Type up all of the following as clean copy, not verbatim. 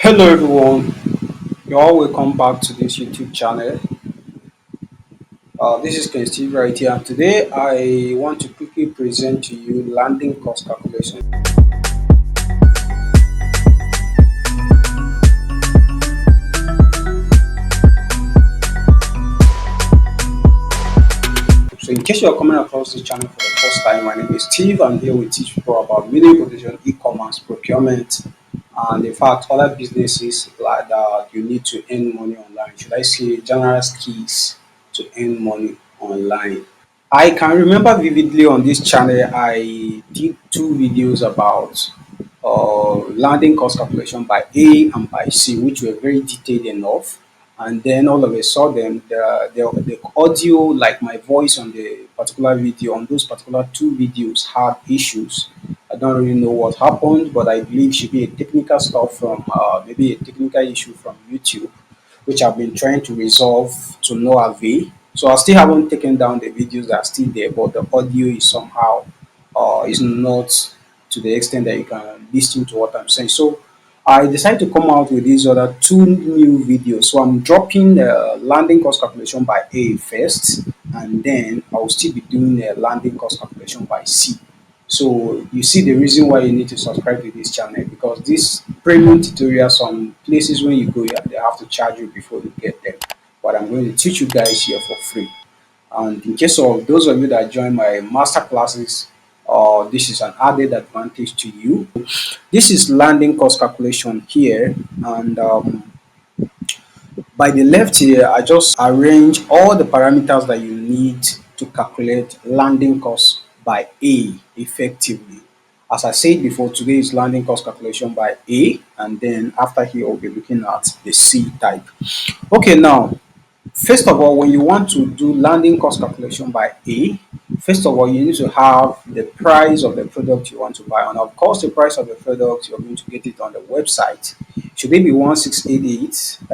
Hello everyone, you're all welcome back to this YouTube channel. This is Ken Steve right here, and today I want to quickly present to you landing cost calculation. So in case you're coming across this channel for the first time, my name is Steve. I'm here we teach people about media production, e-commerce, procurement, and in fact other businesses like that you need to earn money online. Should I say general skills to earn money online? I can remember vividly on this channel, I did two videos about landing cost calculation by A and by C, which were very detailed enough. And then all of a sudden, the audio, like my voice on the particular video, on those particular two videos, had issues. I don't really know what happened, but I believe it should be a technical stuff from maybe a technical issue from YouTube, which I've been trying to resolve to no avail. So I still haven't taken down the videos that are still there, but the audio is somehow is not to the extent that you can listen to what I'm saying. So I decided to come out with these other two new videos. So I'm dropping the landing cost calculation by A first, and then I'll still be doing a landing cost calculation by C. So you see the reason why you need to subscribe to this channel, because this premium tutorials, some places when you go here they have to charge you before you get them, but I'm going to teach you guys here for free. And in case of those of you that join my master classes, this is an added advantage to you. This is landing cost calculation here, and by the left here, I just arrange all the parameters that you need to calculate landing cost by A effectively. As I said before, today is landing cost calculation by A, and then after here, we'll be looking at the C type. Okay, now first of all, when you want to do landing cost calculation by A, first of all, you need to have the price of the product you want to buy. And of course, the price of the product, you're going to get it on the website. Should it be 1688,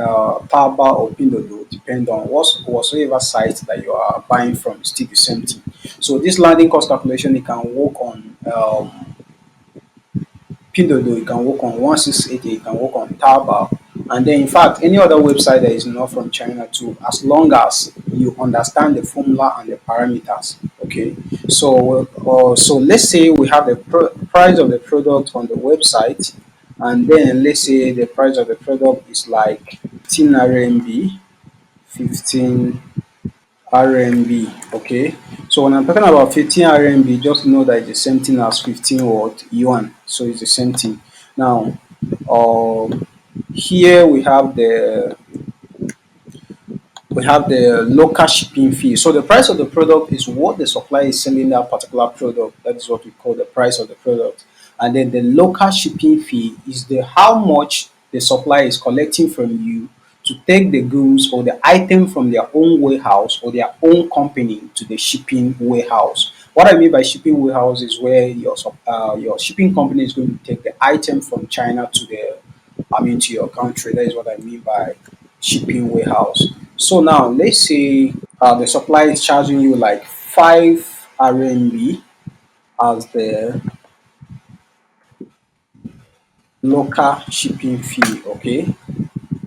Taobao or Pinduoduo, depend on whatsoever site that you are buying from, still the same thing. So this landing cost calculation, it can work on Pinduoduo, you can work on 1688, you can work on Taobao, and then in fact any other website that is not from China too, as long as you understand the formula and the parameters. Okay, so so let's say we have the price of the product on the website, and then let's say the price of the product is like 15 RMB, 15 RMB. Okay, so when I'm talking about 15 RMB, just know that it's the same thing as 15 what yuan, so it's the same thing. Now here we have the local shipping fee. So the price of the product is what the supplier is selling that particular product. That is what we call the price of the product. And then the local shipping fee is the how much the supplier is collecting from you to take the goods or the item from their own warehouse or their own company to the shipping warehouse. What I mean by shipping warehouse is where your shipping company is going to take the item from China to to your country. That is what I mean by shipping warehouse. So now let's say the supplier is charging you like 5 RMB as the local shipping fee. Okay,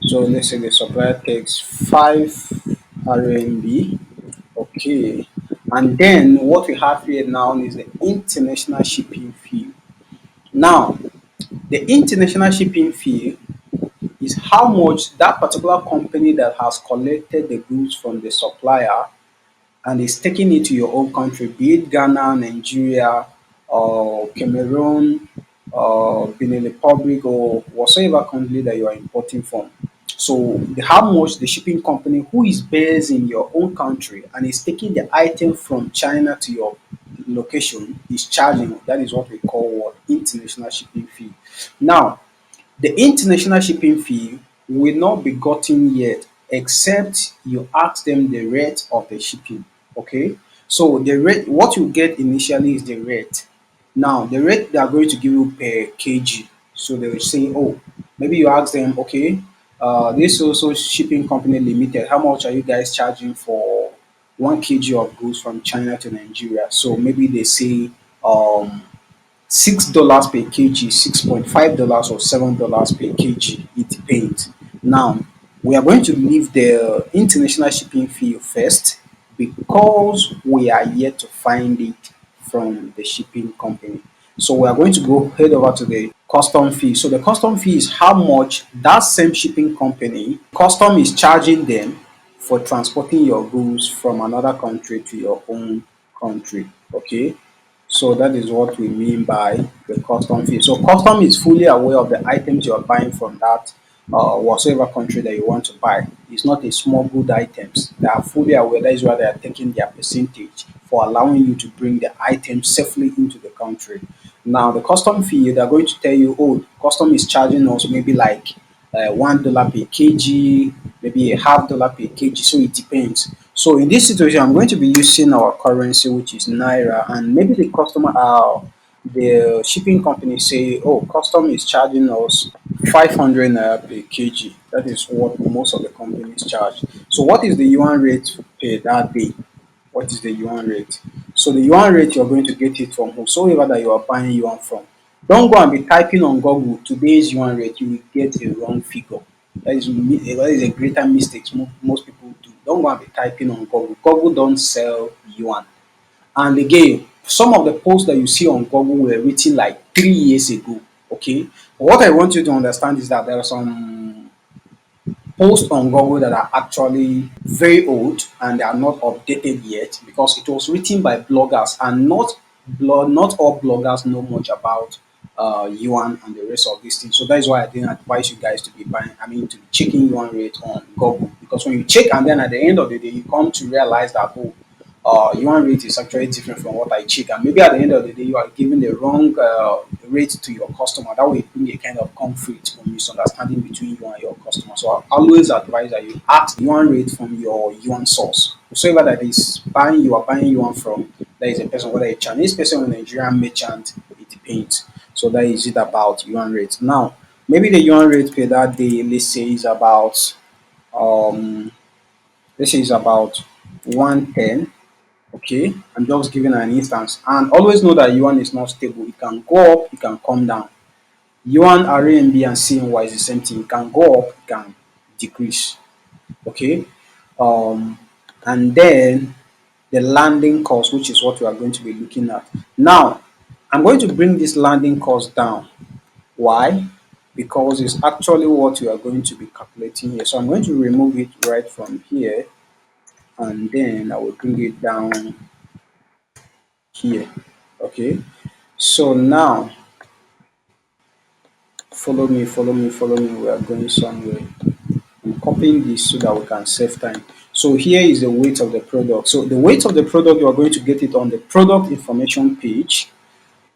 so let's say the supplier takes 5 RMB. Okay, and then what we have here now is the international shipping fee. Now the international shipping fee is how much that particular company that has collected the goods from the supplier and is taking it to your own country, be it Ghana, Nigeria, or Cameroon, or Benin Republic, or whatsoever country that you are importing from. So how much the shipping company who is based in your own country and is taking the item from China to your location is charging. That is what we call what international shipping fee. Now, the international shipping fee will not be gotten yet except you ask them the rate of the shipping. Okay, so the rate, what you get initially is the rate. Now the rate they are going to give you per kg. So they will say, oh, maybe you ask them, okay, this also shipping company limited, how much are you guys charging for 1 kg of goods from China to Nigeria? So maybe they say $6 per kg, $6.5 or $7 per kg. It depends. Now, we are going to leave the international shipping fee first because we are yet to find it from the shipping company. So we are going to go head over to the custom fee. So the custom fee is how much that same shipping company custom is charging them for transporting your goods from another country to your own country. Okay. So that is what we mean by the custom fee. So custom is fully aware of the items you are buying from that whatsoever country that you want to buy. It's not a small good items. They are fully aware. That is why they are taking their percentage for allowing you to bring the item safely into the country. Now the custom fee, they are going to tell you, oh, custom is charging us maybe like $1 per kg, maybe a half dollar per kg. So it depends. So in this situation, I'm going to be using our currency, which is naira, and maybe the shipping company say, oh, custom is charging us 500 naira per kg. That is what most of the companies charge. So what is the yuan rate per that day? What is the yuan rate? So the yuan rate, you're going to get it from whosoever that you are buying yuan from. Don't go and be typing on Google today's yuan rate, you will get a wrong figure. That is a greater mistake most people do. Don't go and be typing on Google. Google don't sell yuan. And again, some of the posts that you see on Google were written like 3 years ago. Okay. But what I want you to understand is that there are some posts on Google that are actually very old and they are not updated yet because it was written by bloggers and not all bloggers know much about yuan and the rest of these things. So that is why I didn't advise you guys to be buying, I mean, to be checking yuan rate on Google because when you check and then at the end of the day you come to realize that oh, yuan rate is actually different from what I check, and maybe at the end of the day you are giving the wrong rate to your customer. That will bring a kind of conflict or misunderstanding between you and your customer. So I always advise that you ask the yuan rate from your yuan source. Whoever that is buying, you are buying yuan from, that is a person, whether a Chinese person or a Nigerian merchant, it depends. So that is it about yuan rate. Now, maybe the yuan rate per that day, um let's say is about 110. Okay, I'm just giving an instance. And always know that yuan is not stable. It can go up, it can come down. Yuan, RMB, and CNY is the same thing. It can go up, it can decrease. Okay. Um, and then the landing cost, which is what we are going to be looking at. Now, I'm going to bring this landing cost down. Why? Because it's actually what we are going to be calculating here. So I'm going to remove it right from here and then I will bring it down here. Okay. So now follow me. We are going somewhere. I'm copying this so that we can save time. So here is the weight of the product. So the weight of the product, you are going to get it on the product information page.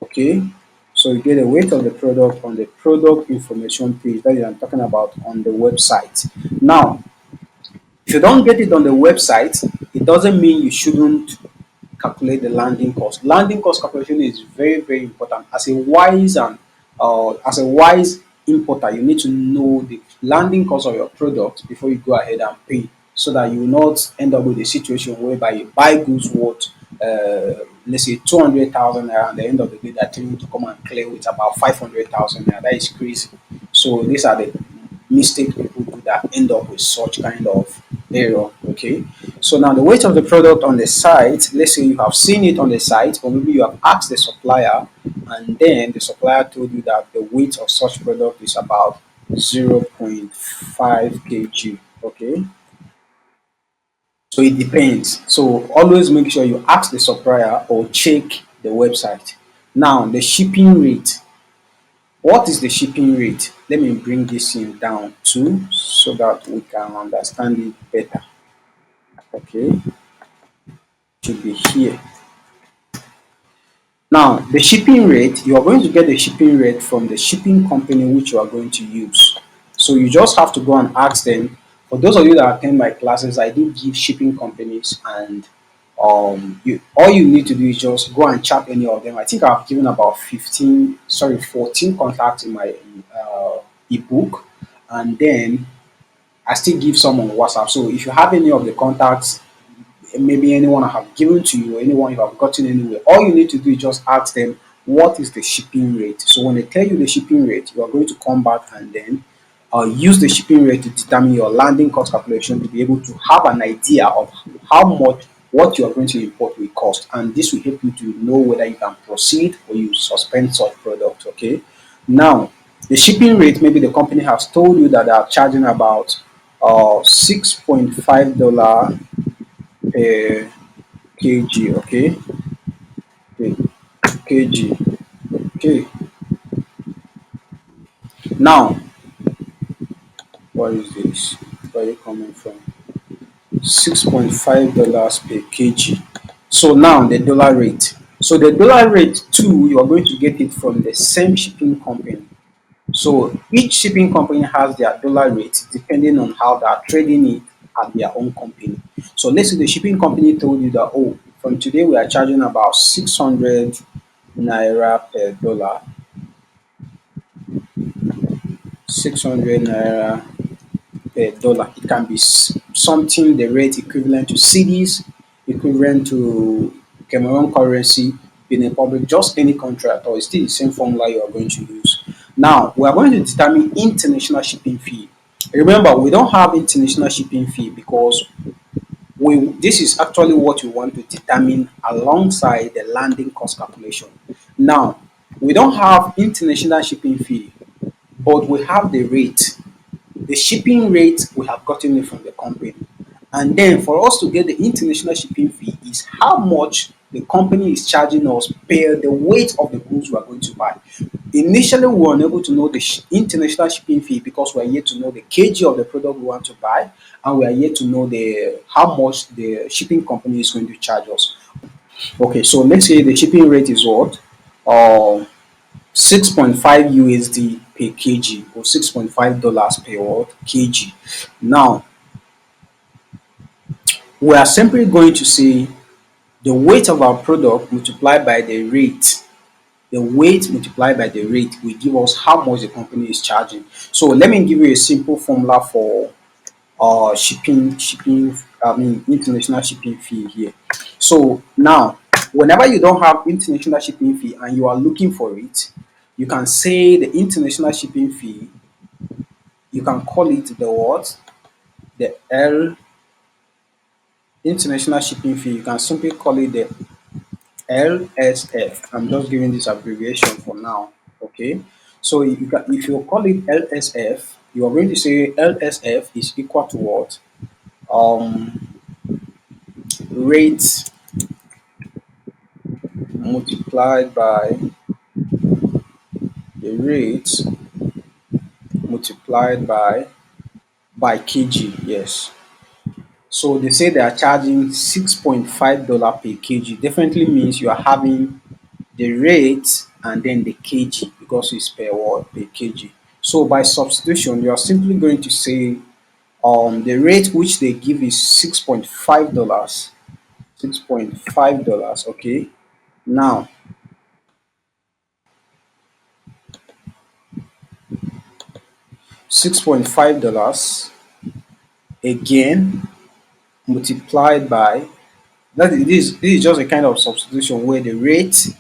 Okay. So you get the weight of the product on the product information page that I'm talking about on the website. Now, if you don't get it on the website, it doesn't mean you shouldn't calculate the landing cost. Landing cost calculation is very, very important. As a wise importer, you need to know the landing cost of your product before you go ahead and pay, so that you will not end up with a situation whereby you buy goods worth let's say 200,000 naira, and at the end of the day they're telling you to come and clear with about 500,000 naira. That is crazy. So these are the mistake people do that end up with such kind of error. Okay. So now the weight of the product on the site, let's say you have seen it on the site, or maybe you have asked the supplier, and then the supplier told you that the weight of such product is about 0.5 kg. Okay. So it depends. So always make sure you ask the supplier or check the website. Now the shipping rate. What is the shipping rate? Let me bring this in down too so that we can understand it better. Okay, should be here. Now, the shipping rate, you are going to get the shipping rate from the shipping company which you are going to use. So you just have to go and ask them. For those of you that attend my classes, I do give shipping companies, and all you need to do is just go and chat any of them. I think I've given about 14 contacts in my ebook, and then I still give some on WhatsApp. So if you have any of the contacts, maybe anyone I have given to you, or anyone you have gotten anywhere, all you need to do is just ask them what is the shipping rate. So when they tell you the shipping rate, you are going to come back and then use the shipping rate to determine your landing cost calculation to be able to have an idea of how much what you are going to import will cost, and this will help you to know whether you can proceed or you suspend such product. Okay, now the shipping rate, maybe the company has told you that they are charging about $6.5 per kg. Okay, per kg. Okay, now what is this? Where are you coming from? $6.5 per kg. So now the dollar rate. So the dollar rate too, you are going to get it from the same shipping company. So each shipping company has their dollar rate depending on how they are trading it at their own company. So let's say the shipping company told you that, oh, from today we are charging about 600 naira per dollar, 600 naira per dollar. It can be something the rate equivalent to CDs, equivalent to Cameroon currency, Benin Republic, just any country at all. It's still the same formula you are going to use. Now, we are going to determine international shipping fee. Remember, we don't have international shipping fee because this is actually what we want to determine alongside the landing cost calculation. Now, we don't have international shipping fee, but we have the rate, the shipping rate we have gotten it from the company. And then for us to get the international shipping fee is how much the company is charging us per the weight of the goods we are going to buy. Initially, we were unable to know the international shipping fee because we are yet to know the kg of the product we want to buy, and we are yet to know the how much the shipping company is going to charge us. Okay, so let's say the shipping rate is what? 6.5 USD per kg, or $6.5 per what kg. Now, we are simply going to say the weight of our product multiplied by the rate. The weight multiplied by the rate will give us how much the company is charging. So let me give you a simple formula for shipping, I mean international shipping fee here. So now, whenever you don't have international shipping fee and you are looking for it, you can say the international shipping fee, you can call it the what? The L international shipping fee. You can simply call it the LSF. I'm just giving this abbreviation for now. Okay. So if you call it LSF, you are going to say LSF is equal to what? Rate multiplied by the rate multiplied by kg. Yes. So they say they are charging $6.5 per kg. Definitely means you are having the rate and then the kg because it's per what? Per kg. So by substitution, you are simply going to say the rate which they give is $6.5. $6.5. Okay. Now $6.5 again multiplied by this is just a kind of substitution where the rate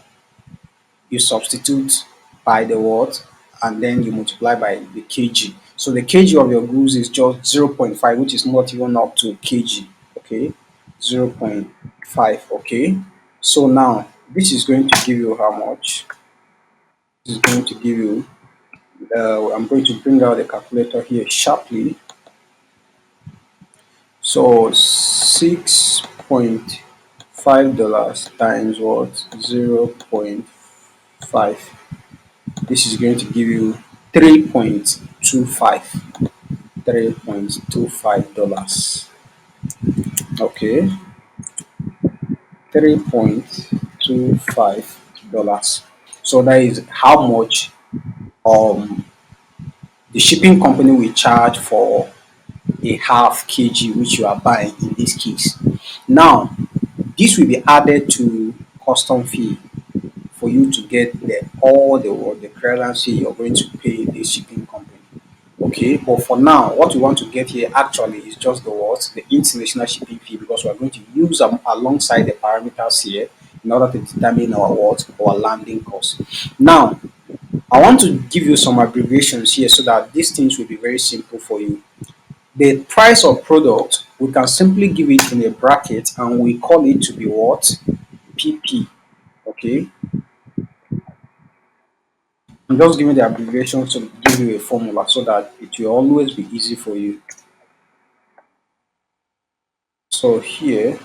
you substitute by the what and then you multiply by the kg. So the kg of your goods is just 0.5, which is not even up to a kg. Okay, 0.5. Okay, so now this is going to give you how much? This is going to give you I'm going to bring out the calculator here sharply. So $6.5 times what? 0.5. This is going to give you 3.25. $3.25. Okay, $3.25. So that is how much um the shipping company will charge for a half kg which you are buying in this case. Now, this will be added to custom fee for you to get the clearance fee you're going to pay the shipping company. Okay, but for now, what we want to get here actually is just the international shipping fee, because we are going to use them alongside the parameters here in order to determine our landing cost. Now, I want to give you some abbreviations here so that these things will be very simple for you. The price of product, we can simply give it in a bracket and we call it to be what? PP. Okay. I'm just giving the abbreviation to give you a formula so that it will always be easy for you. So here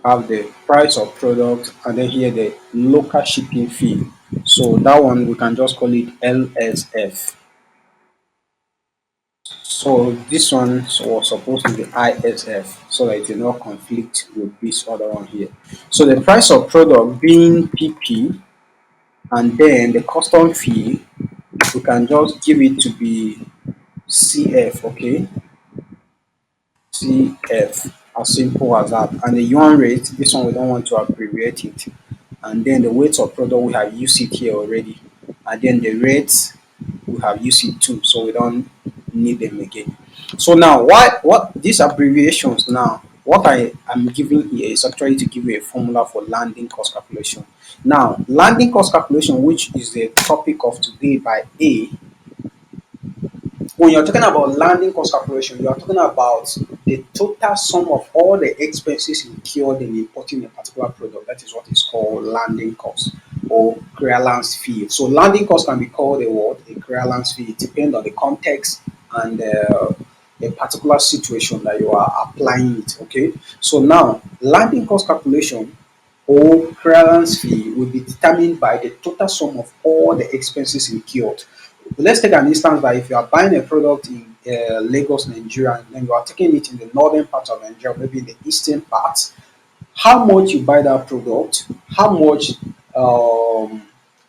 have the price of product and then here the local shipping fee. So that one we can just call it LSF. So this one was supposed to be ISF so that it will not conflict with this other one here. So the price of product being PP and then the custom fee, we can just give it to be CF, okay? CF, as simple as that. And the yuan rate, this one we don't want to abbreviate it. And then the weight of product, we have used it here already. And then the rates, we have used it too, so we don't need them again. So now, what these abbreviations now, what I am giving here is actually to give you a formula for landing cost calculation. Now, landing cost calculation, which is the topic of today by A, when you're talking about landing cost calculation, you are talking about the total sum of all the expenses incurred in importing a particular product. That is what is called landing cost or clearance fee. So landing cost can be called a what? A clearance fee. It depends on the context and a particular situation that you are applying it. Okay. So now landing cost calculation or clearance fee will be determined by the total sum of all the expenses incurred. Let's take an instance that if you are buying a product in Lagos, Nigeria, and then you are taking it in the northern part of Nigeria, maybe in the eastern part, how much you buy that product, how much um,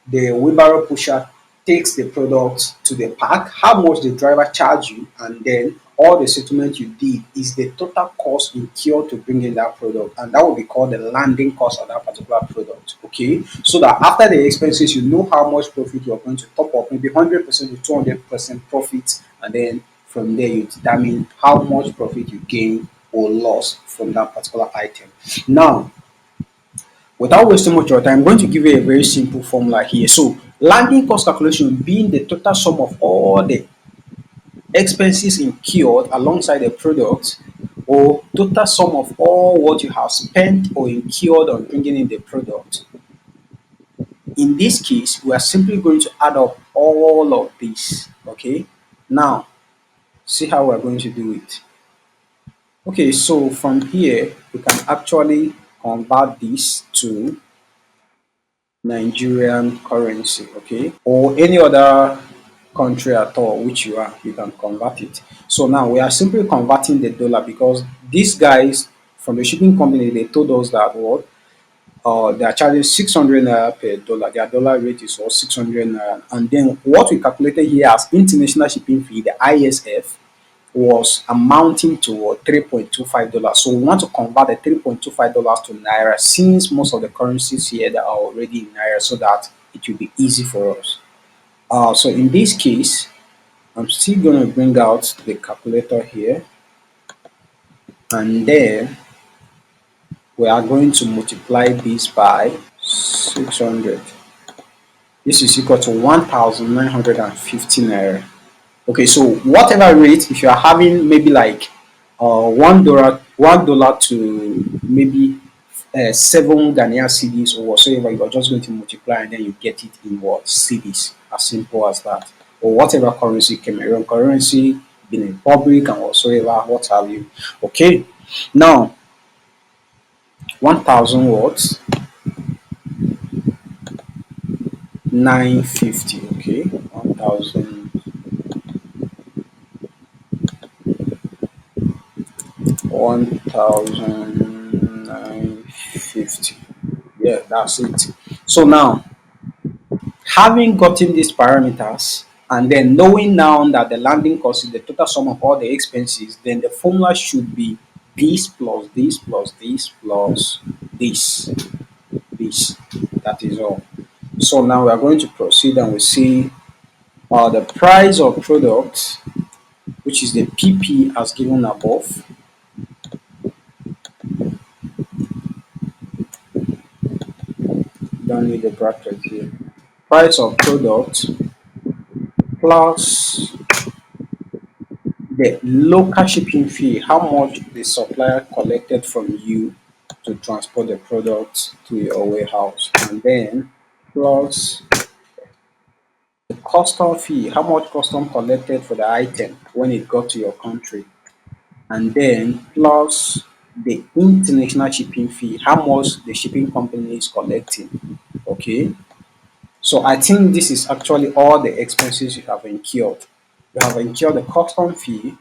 the wheelbarrow pusher takes the product to the park, how much the driver charge you, and then all the settlement you did is the total cost incurred to bring in that product, and that will be called the landing cost of that particular product. Okay, so that after the expenses, you know how much profit you are going to top up, maybe 100% to 200% profit, and then from there you determine how much profit you gain or loss from that particular item. Now, without wasting much of your time, I'm going to give you a very simple formula here. So, landing cost calculation being the total sum of all the expenses incurred alongside the product or total sum of all what you have spent or incurred on bringing in the product. In this case, we are simply going to add up all of this. Okay, now see how we're going to do it. Okay, so from here, we can actually convert this to Nigerian currency, okay, or any other country at all which you can convert it. So now we are simply converting the dollar because these guys from the shipping company they told us that what they are charging 600 naira per dollar. Their dollar rate is all 600 naira, and then what we calculated here as international shipping fee, the ISF, was amounting to $3.25. So we want to convert the $3.25 to naira since most of the currencies here that are already in naira so that it will be easy for us. So in this case, I'm still going to bring out the calculator here and then we are going to multiply this by 600. This is equal to 1,950 naira. Okay, so whatever rate, if you are having maybe like $1 to maybe 7 Ghanaian cedis or whatsoever, you are just going to multiply and then you get it in what cedis, as simple as that. Or whatever currency, Cameroon currency, Benin Republic, and whatsoever, what have you. Okay, now 1,000 watts, 950. Okay, 1,000. 1,950. Yeah, that's it. So now, having gotten these parameters and then knowing now that the landing cost is the total sum of all the expenses, then the formula should be this plus this plus this plus this. This. That is all. So now we are going to proceed and we see the price of product, which is the PP as given above. Don't need the bracket here. price of product plus the local shipping fee, how much the supplier collected from you to transport the product to your warehouse, and then plus the custom fee, how much custom collected for the item when it got to your country, and then plus the international shipping fee, how much the shipping company is collecting. Okay, so I think this is actually all the expenses you have incurred. You have incurred the custom fee, you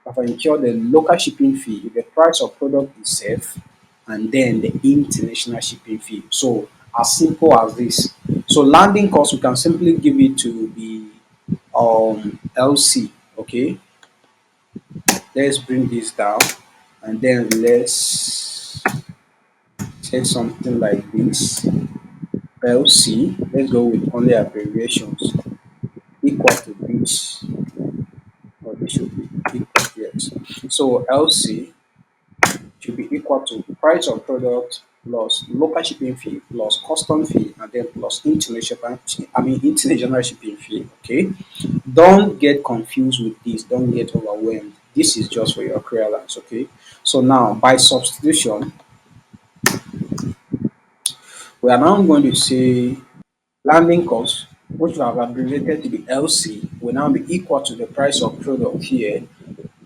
have incurred the local shipping fee, the price of product itself, and then the international shipping fee. So as simple as this. So landing cost, we can simply give it to the LC. Okay, let's bring this down, and then let's say something like this. LC, let's go with only abbreviations, equal to this, or this should be equal, yes. So LC should be equal to price of product plus local shipping fee plus custom fee, and then plus international shipping fee. Okay, don't get confused with this, don't get overwhelmed. This is just for your clearance. Okay, so now by substitution, we are now going to say landing cost, which we have abbreviated to the LC, will now be equal to the price of product here,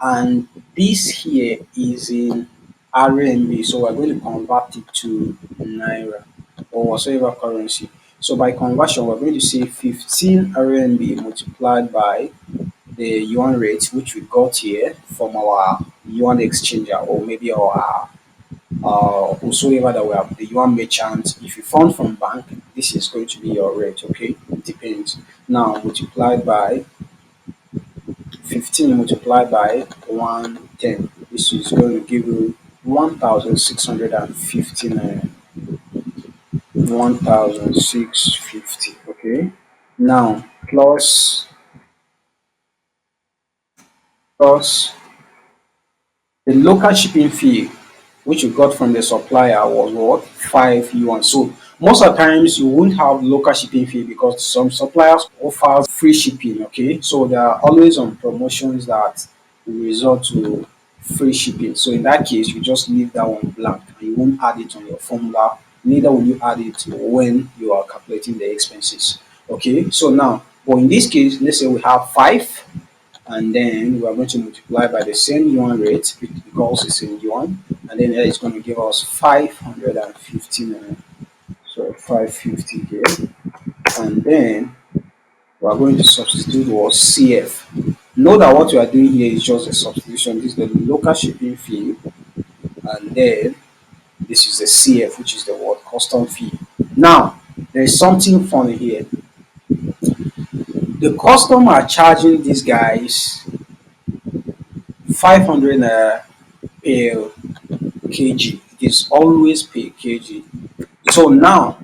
and this here is in RMB, so we're going to convert it to Naira or whatsoever currency. So by conversion, we're going to say 15 RMB multiplied by the yuan rate, which we got here from our yuan exchanger, or maybe our whosoever that we have, the yuan merchant. If you fund from bank, this is going to be your rate. Okay, it depends. Now multiplied by 15 multiplied by 110. This is going to give you 1,650 naira. 1,650. Okay. Now plus the local shipping fee, which you got from the supplier, was what? 5 yuan. So most of the times you won't have local shipping fee because some suppliers offer free shipping. Okay, so they are always on promotions that will result to free shipping. So in that case, you just leave that one blank and you won't add it on your formula. Neither will you add it when you are calculating the expenses. Okay, so now, but in this case, let's say we have 5, and then we are going to multiply by the same yuan rate because it's in yuan, and then it's going to give us 515. So 550 here, and then we are going to substitute what CF. Know that what we are doing here is just a substitution. This is the local shipping fee, and then this is the CF, which is the word custom fee. Now there is something funny here. The customer are charging these guys 500 per kg. It is always per kg. So now,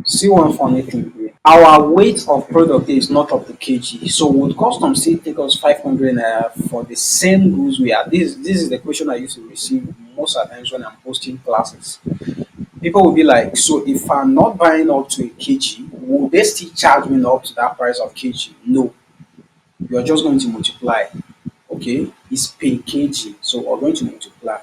see one funny thing here. Our weight of product is not up to kg. So would custom still take us 500 for the same goods we are? This is the question I used to receive most of the times when I'm hosting classes. People will be like, so if I'm not buying up to a kg, will they still charge me up to that price of kg? No, you're just going to multiply. Okay, it's per kg, so we're going to multiply.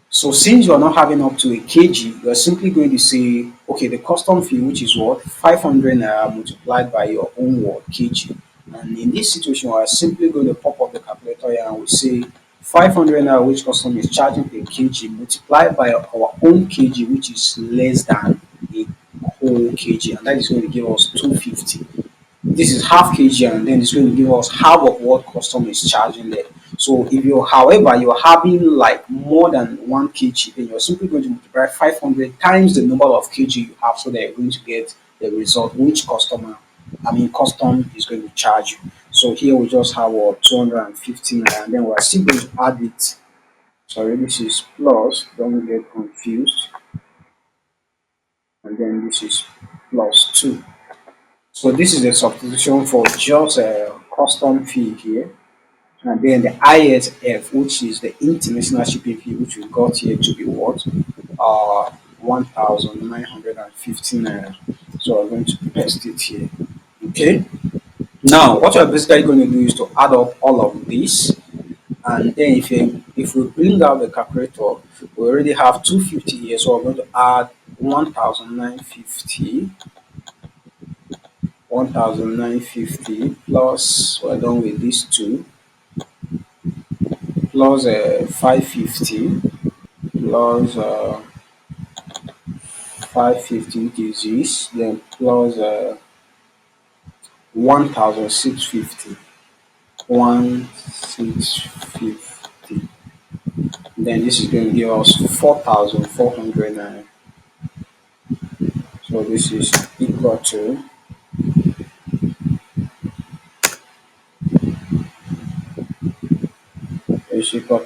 So since you're not having up to a kg, you're simply going to say, okay, the custom fee, which is what? 500 naira multiplied by your own word, kg. And in this situation, we're simply going to pop up the calculator here and we say 500 naira, which custom is charging per kg, multiplied by our own kg, which is less than a whole kg. And that is going to give us 250. This is half kg, and then it's going to give us half of what custom is charging there. So if you, however, you're having like more than 1 kg, then you're simply going to multiply 500 times the number of kg you have, so that you're going to get the result which custom is going to charge you. So here we just have 215, and then we're still going to add it. Sorry, this is plus, don't get confused, and then this is plus 2. So this is the substitution for just a custom fee here, and then the ISF, which is the international shipping fee, which we got here to be what? 1,915 naira. So I'm going to paste it here. Okay. Now, what you're basically going to do is to add up all of this, and then if we bring out the calculator, we already have 250 here, so we're going to add 1950, 1950 plus, we're done with these two, plus 550, plus 550, which is this, then plus 1650, 1650. Then this is going to give us 4,400. So this is equal to,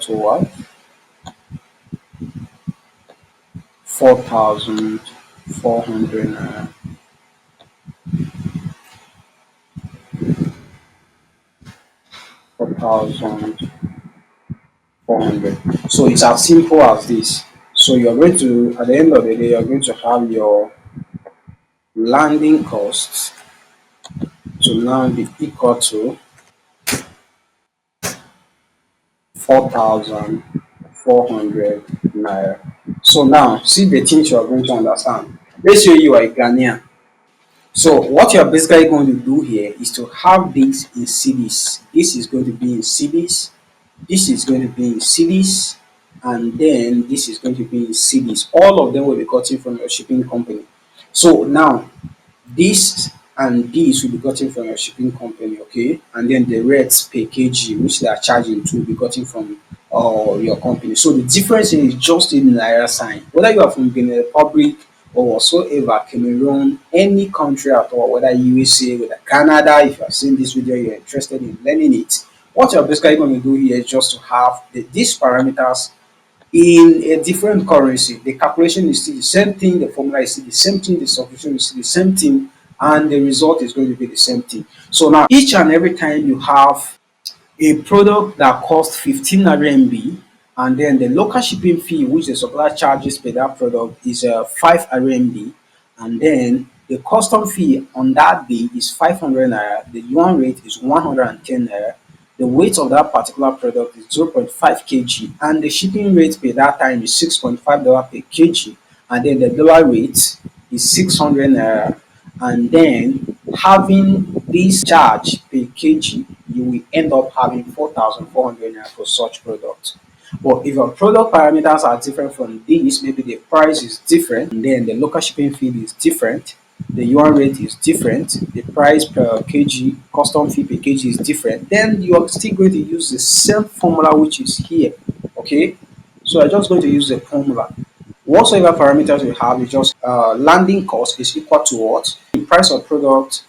what? 4,400 4,400. So it's as simple as this. So you're going to, at the end of the day, you're going to have your landing costs to now be equal to 4,400 naira. So now, see the things you are going to understand. Let's say you are a Ghanaian. So what you are basically going to do here is to have this in cedis. This is going to be in cedis. This is going to be in cedis, and then this is going to be in cedis. All of them will be gotten from your shipping company. So now this and this will be gotten from your shipping company, okay? And then the rates per kg which they are charging to will be gotten from your company. So the difference is just in naira sign. Whether you are from Benin Republic or whatsoever, Cameroon, any country at all, whether USA, whether Canada, if you are seeing this video, you're interested in learning it. What you're basically going to do here is just to have these parameters in a different currency. The calculation is still the same thing, the formula is still the same thing, the solution is still the same thing, and the result is going to be the same thing. So now, each and every time you have a product that costs 15 RMB, and then the local shipping fee which the supplier charges per that product is 5 RMB, and then the custom fee on that day is 500 naira, the yuan rate is 110 naira, the weight of that particular product is 0.5 kg, and the shipping rate per that time is $6.5 per kg, and then the dollar rate is 600 naira, and then having this charge per kg, you will end up having 4,400 naira for such product. But if your product parameters are different from these, maybe the price is different, and then the local shipping fee is different, the yuan rate is different, the price per kg, custom fee per kg is different, then you are still going to use the same formula which is here. Okay, so I'm just going to use the formula. Whatsoever parameters you have, is just landing cost is equal to what? The price of product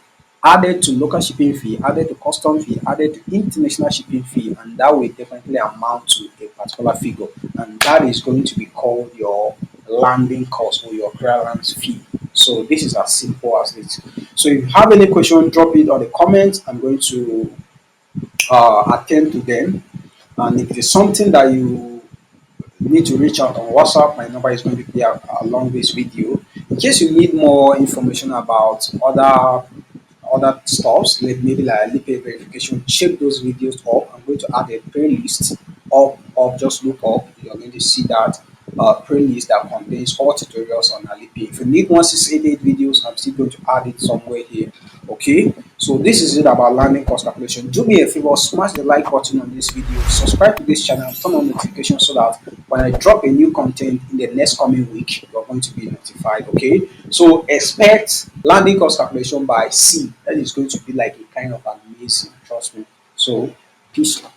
added to local shipping fee, added to custom fee, added to international shipping fee, and that will definitely amount to a particular figure, and that is going to be called your landing cost or your clearance fee. So this is as simple as it. So if you have any question, drop it on the comments. I'm going to attend to them, and if it is something that you need to reach out on WhatsApp. My number is going to be along this video. In case you need more information about other stuffs, like maybe like Alipay verification, check those videos up. I'm going to add a playlist up. Just look up. You're going to see that playlist that contains all tutorials on Alipay. If you need 1688 videos, I'm still going to add it somewhere here. Okay, so this is it about landing cost calculation. Do me a favor, smash the like button on this video, subscribe to this channel, turn on notifications so that when I drop a new content in the next coming week, you're going to be notified. Okay, so expect landing cost calculation by C. That is going to be like a kind of amazing, trust me. So peace out.